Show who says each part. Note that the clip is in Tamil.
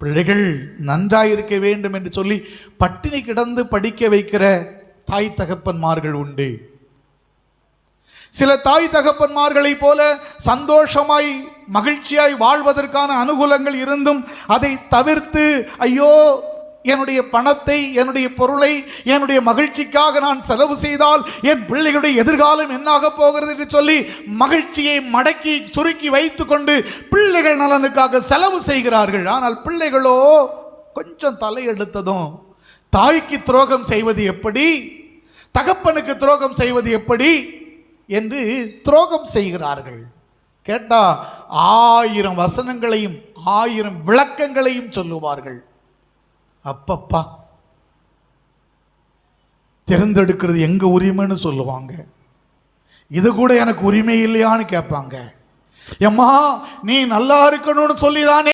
Speaker 1: பிள்ளைகள் நன்றாயிருக்க வேண்டும் என்று சொல்லி பட்டினி கிடந்து படிக்க வைக்கிற தாய் தகப்பன்மார்கள் உண்டு. சில தாய் தகப்பன்மார்களை போல சந்தோஷமாய் மகிழ்ச்சியாய் வாழ்வதற்கான அனுகூலங்கள் இருந்தும் அதை தவிர்த்து, ஐயோ என்னுடைய பணத்தை, என்னுடைய பொருளை, என்னுடைய மகிழ்ச்சிக்காக நான் செலவு செய்தால் என் பிள்ளைகளுடைய எதிர்காலம் என்னாக போகிறது என்று சொல்லி மகிழ்ச்சியை மடக்கி சுருக்கி வைத்து கொண்டு பிள்ளைகள் நலனுக்காக செலவு செய்கிறார்கள். ஆனால் பிள்ளைகளோ கொஞ்சம் தலையெடுத்ததும் தாய்க்கு துரோகம் செய்வது எப்படி, தகப்பனுக்கு துரோகம் செய்வது எப்படி என்று துரோகம் செய்கிறார்கள். கேட்டா 1000 வசனங்களையும் 1000 விளக்கங்களையும் சொல்லுவார்கள். அப்பப்பா, தேர்ந்தெடுக்கிறது எங்க உரிமைன்னு சொல்லுவாங்க. இது கூட எனக்கு உரிமை இல்லையான்னு கேட்பாங்க. எம்மா நீ நல்லா இருக்கணும்னு சொல்லிதானே